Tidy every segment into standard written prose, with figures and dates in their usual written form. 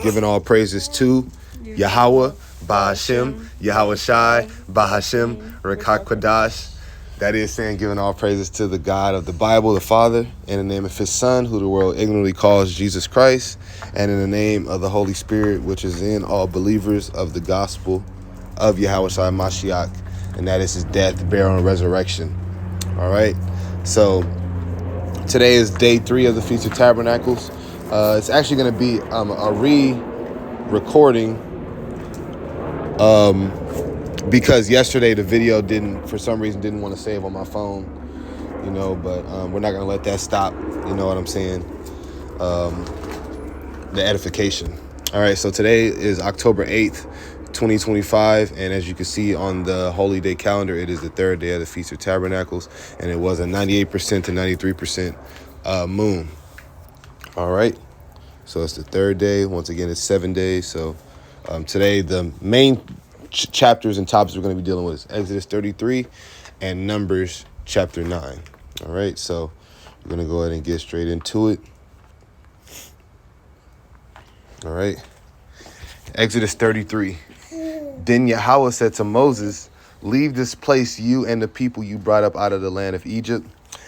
giving all praises to Yahweh, Bahashem, Yahweh Shai, Bahashem, Rekak Kwadash. That is saying, giving all praises to the God of the Bible, the Father, in the name of his Son, who the world ignorantly calls Jesus Christ, and in the name of the Holy Spirit, which is in all believers of the gospel of Yahweh Shai Mashiach, and that is his death, burial, and resurrection. All right. So today is day 3 of the Feast of Tabernacles. It's actually going to be a re-recording because yesterday the video for some reason didn't want to save on my phone, but we're not going to let that stop, you know what I'm saying, the edification. All right, so today is October 8th, 2025, and as you can see on the Holy Day calendar, it is the 3rd day of the Feast of Tabernacles, and it was a 98% to 93% moon. All right, so it's the 3rd day. Once again, it's 7 days. So today, the main chapters and topics we're going to be dealing with is Exodus 33 and Numbers chapter 9. All right, so we're going to go ahead and get straight into it. All right, Exodus 33. Then Yahweh said to Moses, "Leave this place, you and the people you brought up out of the land of Egypt,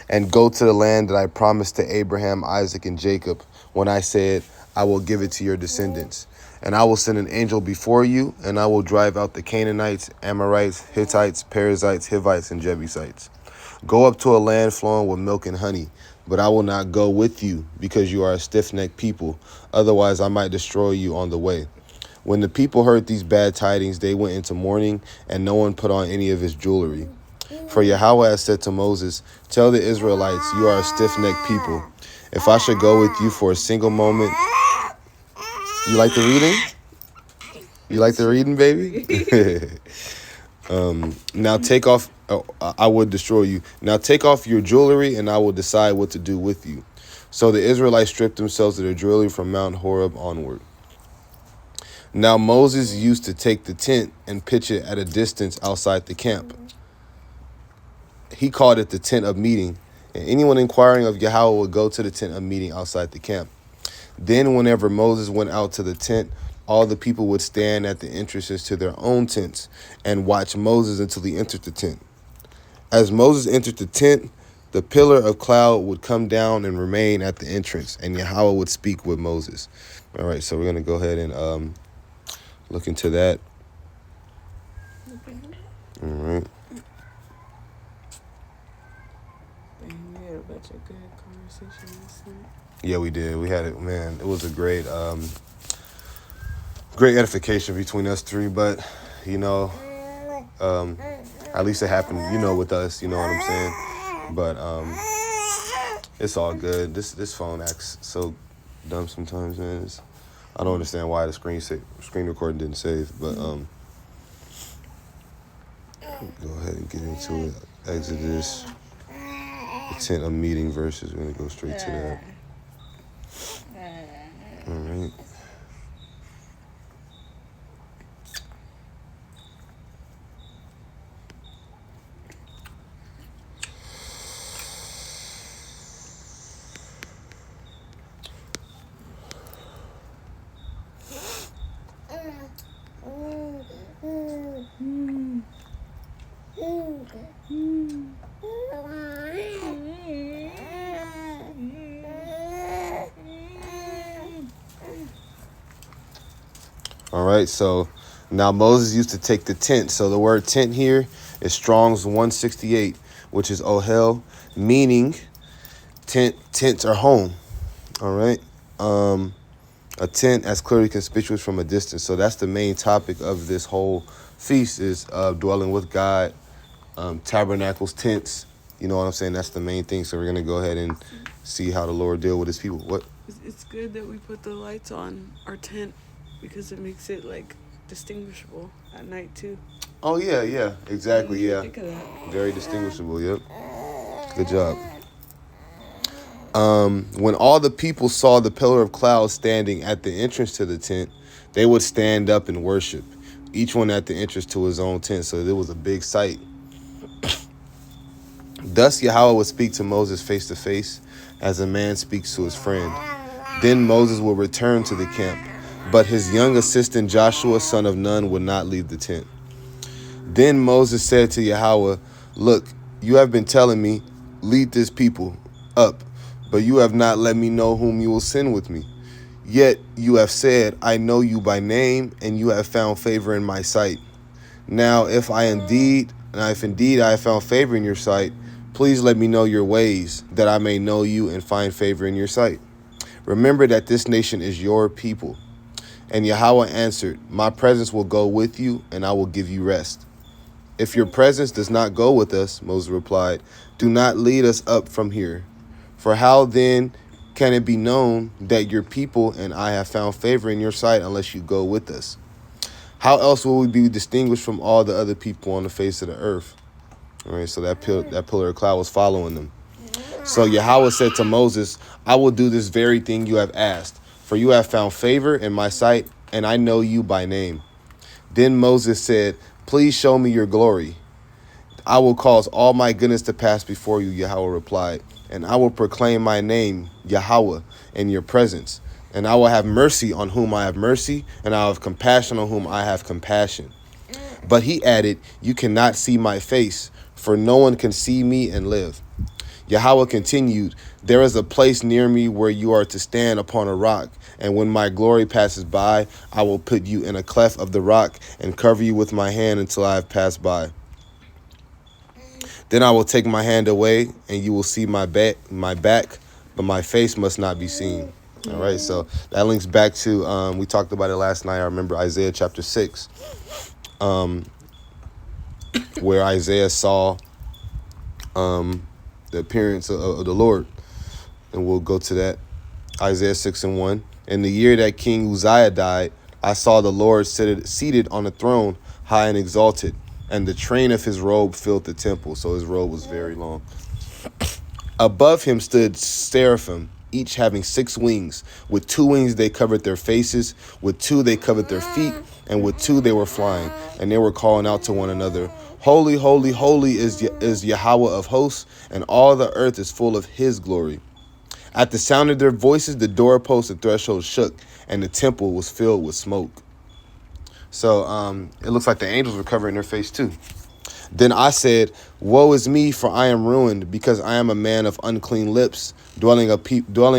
and go to the land that I promised to Abraham, Isaac, and Jacob, when I said, I will give it to your descendants. And I will send an angel before you, and I will drive out the Canaanites, Amorites, Hittites, Perizzites, Hivites, and Jebusites. Go up to a land flowing with milk and honey, but I will not go with you, because you are a stiff-necked people. Otherwise, I might destroy you on the way." When the people heard these bad tidings, they went into mourning, and no one put on any of his jewelry. For Yahweh has said to Moses, "Tell the Israelites, you are a stiff-necked people. If I should go with you for a single moment..." You like the reading? You like the reading, baby? Now take off, I would destroy you. Now take off your jewelry, and I will decide what to do with you. So the Israelites stripped themselves of their jewelry from Mount Horeb onward. Now Moses used to take the tent and pitch it at a distance outside the camp. He called it the tent of meeting, and anyone inquiring of Yahweh would go to the tent of meeting outside the camp. Then whenever Moses went out to the tent, all the people would stand at the entrances to their own tents and watch Moses until he entered the tent. As Moses entered the tent, the pillar of cloud would come down and remain at the entrance, and Yahweh would speak with Moses. All right, so we're going to go ahead and look into that. All right. We had a bunch of good conversations last night. Yeah, we did. We had it, man. It was a great edification between us three. But, at least it happened, with us. You know what I'm saying? But it's all good. This phone acts so dumb sometimes, man. I don't understand why the screen recording didn't save. But go ahead and get into it. Exodus, the tent of meeting verses. We're gonna go straight to that. All right. All right, so now Moses used to take the tent. So the word tent here is Strong's 168, which is ohel, meaning tents are home. All right. A tent as clearly conspicuous from a distance. So that's the main topic of this whole feast is dwelling with God, tabernacles, tents. You know what I'm saying? That's the main thing. So we're going to go ahead and see how the Lord deal with his people. What? It's good that we put the lights on our tent because it makes it distinguishable at night too. Oh yeah, exactly, yeah. Think of that. Very distinguishable, yep. Good job. When all the people saw the pillar of cloud standing at the entrance to the tent, they would stand up and worship, each one at the entrance to his own tent. So it was a big sight. Thus Yahweh would speak to Moses face to face, as a man speaks to his friend. Then Moses would return to the camp. But his young assistant Joshua, son of Nun, would not leave the tent. Then Moses said to Yahweh, look, you have been telling me, lead this people up, but you have not let me know whom you will send with me. Yet you have said, I know you by name, and you have found favor in my sight. Now, if indeed I have found favor in your sight, please let me know your ways, that I may know you and find favor in your sight. Remember that this nation is your people. And Yahweh answered, my presence will go with you, and I will give you rest. If your presence does not go with us, Moses replied, do not lead us up from here. For how then can it be known that your people and I have found favor in your sight unless you go with us? How else will we be distinguished from all the other people on the face of the earth? All right, so that pillar of cloud was following them. So Yahweh said to Moses, I will do this very thing you have asked, for you have found favor in my sight, and I know you by name. Then Moses said, please show me your glory. I will cause all my goodness to pass before you, Yahweh replied, and I will proclaim my name, Yahweh, in your presence. And I will have mercy on whom I have mercy, and I will have compassion on whom I have compassion. But he added, you cannot see my face, for no one can see me and live. Yahweh continued, there is a place near me where you are to stand upon a rock, and when my glory passes by, I will put you in a cleft of the rock and cover you with my hand until I have passed by. Then I will take my hand away, and you will see my back, but my face must not be seen. All right, so that links back to, we talked about it last night. I remember Isaiah chapter 6, where Isaiah saw the appearance of the Lord. And we'll go to that. Isaiah 6:1. In the year that King Uzziah died, I saw the Lord seated on a throne, high and exalted, and the train of his robe filled the temple. So his robe was very long. Above him stood seraphim, each having 6 wings. With 2 wings they covered their faces, with 2 they covered their feet, and with 2 they were flying. And they were calling out to one another, holy, holy, holy is Yahweh of hosts, and all the earth is full of his glory. At the sound of their voices, the doorposts and thresholds shook, and the temple was filled with smoke. So it looks like the angels were covering their face too. Then I said, woe is me, for I am ruined, because I am a man of unclean lips, dwelling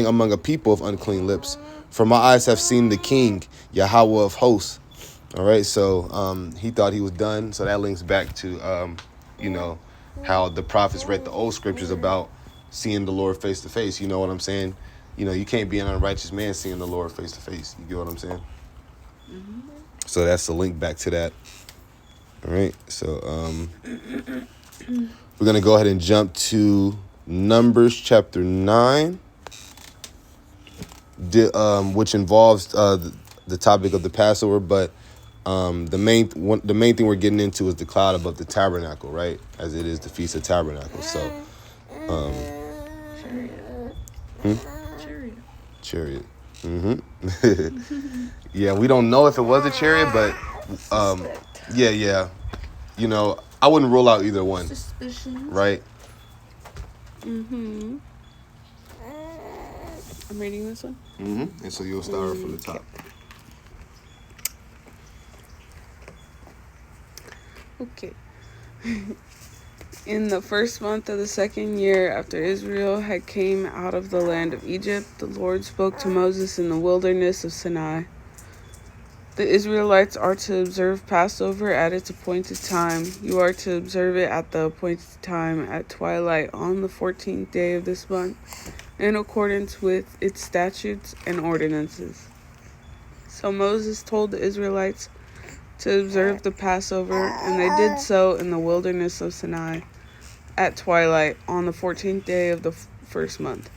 among a people of unclean lips. For my eyes have seen the King, Yahweh of hosts. All right, so he thought he was done. So that links back to, how the prophets read the old scriptures about seeing the Lord face to face. You know what I'm saying? You can't be an unrighteous man seeing the Lord face to face. You get what I'm saying? Mm-hmm. So that's the link back to that. All right, so we're going to go ahead and jump to Numbers chapter 9, which involves the topic of the Passover, but the main thing we're getting into is the cloud above the tabernacle, right? As it is the Feast of Tabernacles. So, chariot. Mm-hmm. Yeah, we don't know if it was a chariot, but yeah. I wouldn't rule out either one. Suspicion. Right? Mm-hmm. I'm reading this one. Mm-hmm. And so you'll start from the top. Okay. In the first month of the 2nd year after Israel had came out of the land of Egypt, the Lord spoke to Moses in the wilderness of Sinai. The Israelites are to observe Passover at its appointed time. You are to observe it at the appointed time at twilight on the 14th day of this month, in accordance with its statutes and ordinances. So Moses told the Israelites to observe the Passover, and they did so in the wilderness of Sinai at twilight on the 14th day of the first month.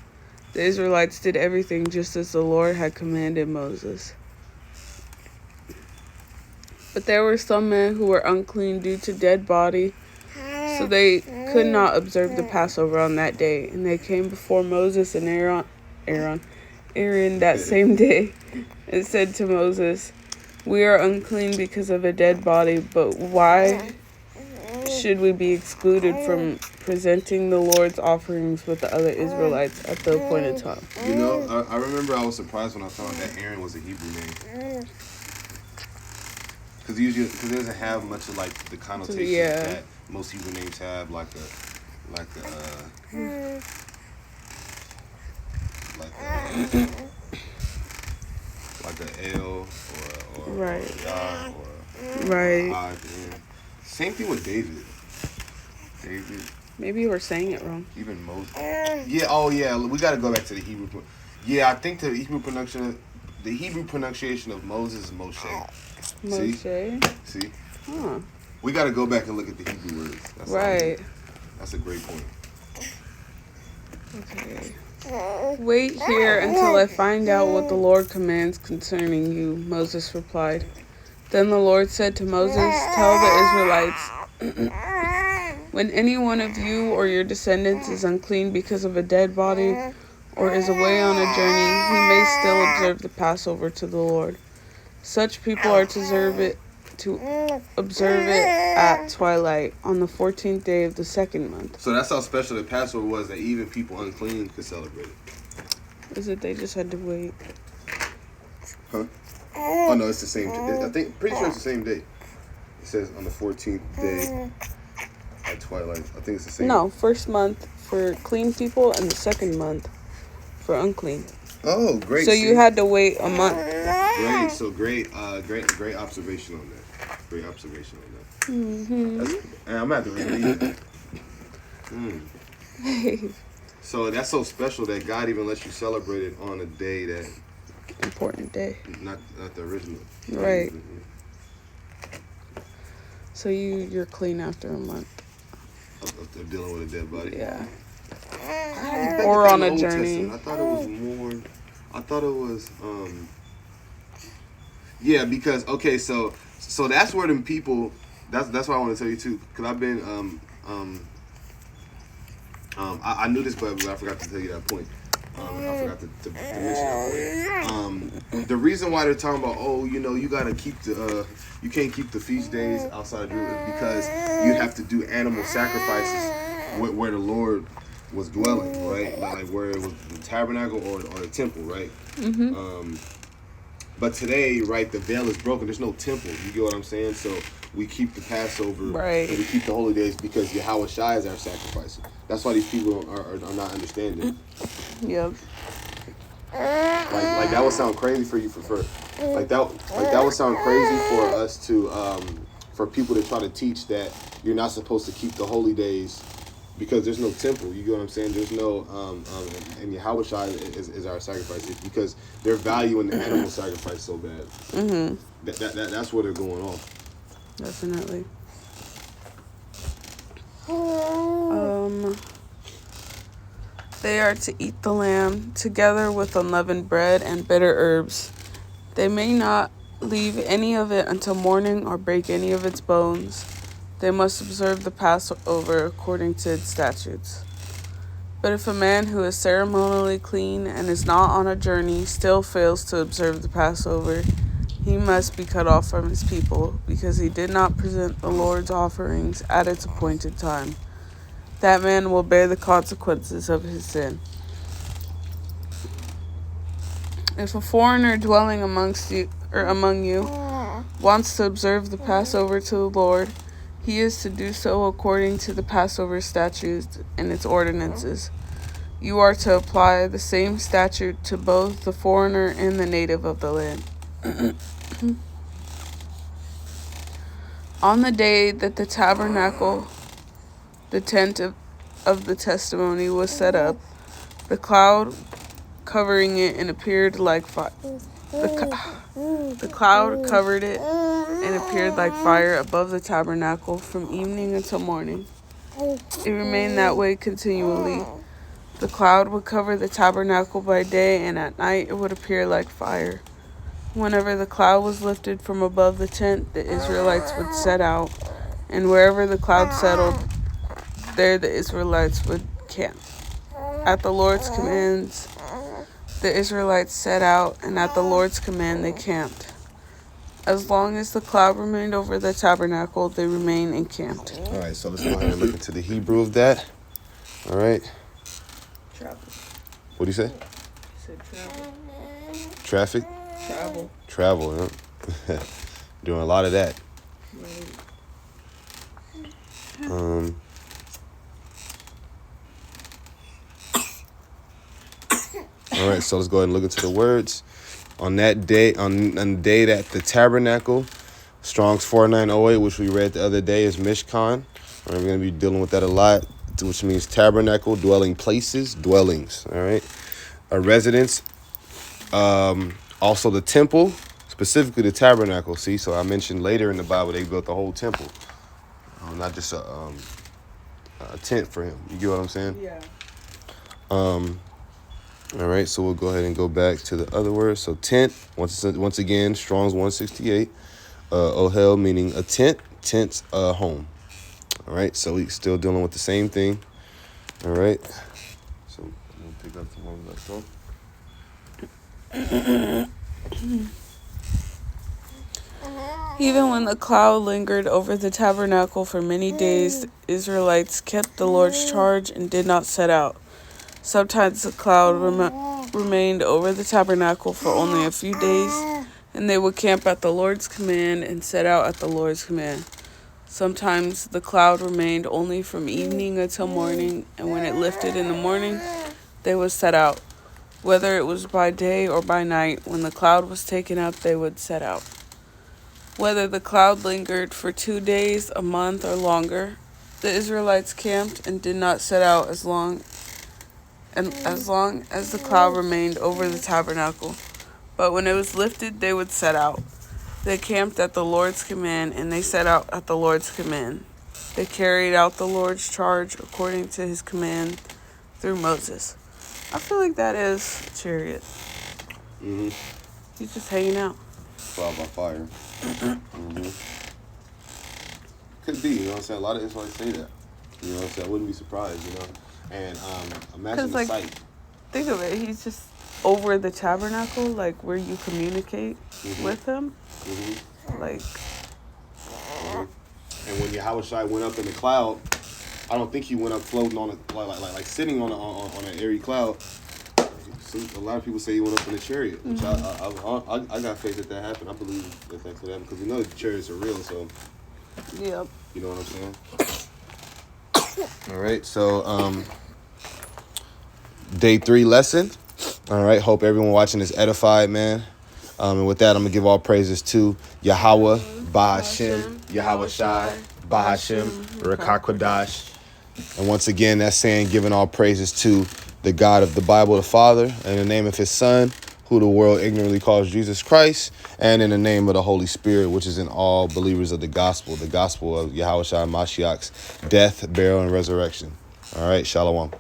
The Israelites did everything just as the Lord had commanded Moses. But there were some men who were unclean due to dead body, so they could not observe the Passover on that day. And they came before Moses and Aaron that same day and said to Moses, we are unclean because of a dead body, but why should we be excluded from presenting the Lord's offerings with the other Israelites at the appointed time? You know, I remember I was surprised when I found that Aaron was a Hebrew name. Because it doesn't have much of like the connotations that most Hebrew names have, like a L or right. Yah or Right. Ad. Same thing with David. Maybe we're saying it wrong. Even Moses. Yeah. Oh yeah. We got to go back to the Hebrew. Yeah, I think the Hebrew pronunciation of Moses is Moshe. Moshe. See? Huh. We got to go back and look at the Hebrew words. Right. That's a great point. Okay. Wait here until I find out what the Lord commands concerning you, Moses replied. Then the Lord said to Moses, tell the Israelites, when any one of you or your descendants is unclean because of a dead body or is away on a journey, he may still observe the Passover to the Lord. Such people are to observe it at twilight on the 14th day of the second month. So that's how special the Passover was, that even people unclean could celebrate it. Is it they just had to wait? Huh? Oh no, it's the same. Pretty sure it's the same day. It says on the 14th day at twilight. I think it's the same. No, first month for clean people and the second month for unclean. Oh, great. So you had to wait a month. Great. So great observation on that. Great observation on that. Mm-hmm. And I'm gonna have to reread that. So that's so special that God even lets you celebrate it on a day that important day. Not the original. Right. So you're clean after a month. Of dealing with a dead body. Yeah. Or on a journey. I thought it was more. I thought it was. Yeah, because okay, so that's where them people. That's what I want to tell you too, because I've been I knew this, but I forgot to tell you that point. I forgot to mention that point. The reason why they're talking about, you gotta keep you can't keep the feast days outside of Jerusalem is because you have to do animal sacrifices where the Lord was dwelling, right? Like where it was the tabernacle or the temple, right? Mm-hmm. But today, right, the veil is broken. There's no temple. You get what I'm saying? So we keep the Passover, right? And we keep the holy days because Yahweh Shai is our sacrifice. That's why these people are not understanding. Yep. Like that would sound crazy for you that would sound crazy for us to for people to try to teach that you're not supposed to keep the holy days because there's no temple. You get what I'm saying? There's no and Yahweh Shai is our sacrifice because they're valuing the animal sacrifice so bad. Mm-hmm. That's where they're going off. Definitely. They are to eat the lamb together with unleavened bread and bitter herbs. They may not leave any of it until morning or break any of its bones. They must observe the Passover according to its statutes. But if a man who is ceremonially clean and is not on a journey still fails to observe the Passover, he must be cut off from his people because he did not present the Lord's offerings at its appointed time. That man will bear the consequences of his sin. If a foreigner dwelling among you wants to observe the Passover to the Lord, he is to do so according to the Passover statutes and its ordinances. You are to apply the same statute to both the foreigner and the native of the land. On the day that the tabernacle, the tent of the testimony, was set up, the cloud covering it and appeared like fire. The cloud covered it and appeared like fire above the tabernacle from evening until morning. It remained that way continually. The cloud would cover the tabernacle by day, and at night it would appear like fire. Whenever the cloud was lifted from above the tent, the Israelites would set out, and wherever the cloud settled, there the Israelites would camp. At the Lord's commands, the Israelites set out, and at the Lord's command they camped. As long as the cloud remained over the tabernacle, they remained encamped. All right, so let's go ahead and look into the Hebrew of that. All right. Travel. What do you say? Said travel. Traffic? Travel. Travel, huh? Doing a lot of that. Right. All right, so let's go ahead and look into the words. On that day, on the day that the tabernacle, Strong's 4908, which we read the other day, is Mishkan. All right, we're going to be dealing with that a lot, which means tabernacle, dwelling places, dwellings. All right, a residence. Also the temple, specifically the tabernacle. See, so I mentioned later in the Bible they built the whole temple, not just a tent for him. You get what I'm saying? Yeah. All right, so we'll go ahead and go back to the other words. So tent, once again, Strong's 168. Ohel meaning a tent, tent's a home. All right, so we still dealing with the same thing. All right, so I'm gonna pick up from where we left off. Even when the cloud lingered over the tabernacle for many days, the Israelites kept the Lord's charge and did not set out. Sometimes the cloud remained over the tabernacle for only a few days, and they would camp at the Lord's command and set out at the Lord's command. Sometimes the cloud remained only from evening until morning, and when it lifted in the morning, they would set out. Whether it was by day or by night, when the cloud was taken up, they would set out. Whether the cloud lingered for 2 days, a month, or longer, the Israelites camped and did not set out as long as the cloud remained over the tabernacle. But when it was lifted, they would set out. They camped at the Lord's command, and they set out at the Lord's command. They carried out the Lord's charge according to his command through Moses. I feel like that is chariot. Mm-hmm. He's just hanging out. Trial by fire. Mm-hmm. Could be, you know what I'm saying? A lot of Israelites say that. You know what I'm saying? I wouldn't be surprised, you know? And imagine the sight. Think of it. He's just over the tabernacle, like where you communicate with him. Mm-hmm. Like. And when Yahushua went up in the cloud, I don't think he went up floating on a like sitting on an airy cloud. So a lot of people say he went up in a chariot, which I got faith that happened. I believe that could happen because we know the chariots are real. So. Yep. You know what I'm saying? All right, so day 3 lesson. All right, hope everyone watching is edified, man. And with that, I'm gonna give all praises to Yahweh, Bahashem, Yahweh Shai, Bahashem, Rekakwadash. And once again, that's saying giving all praises to the God of the Bible, the Father, in the name of his Son, who the world ignorantly calls Jesus Christ, and in the name of the Holy Spirit, which is in all believers of the gospel of Yahushua Mashiach's death, burial, and resurrection. All right, Shalom.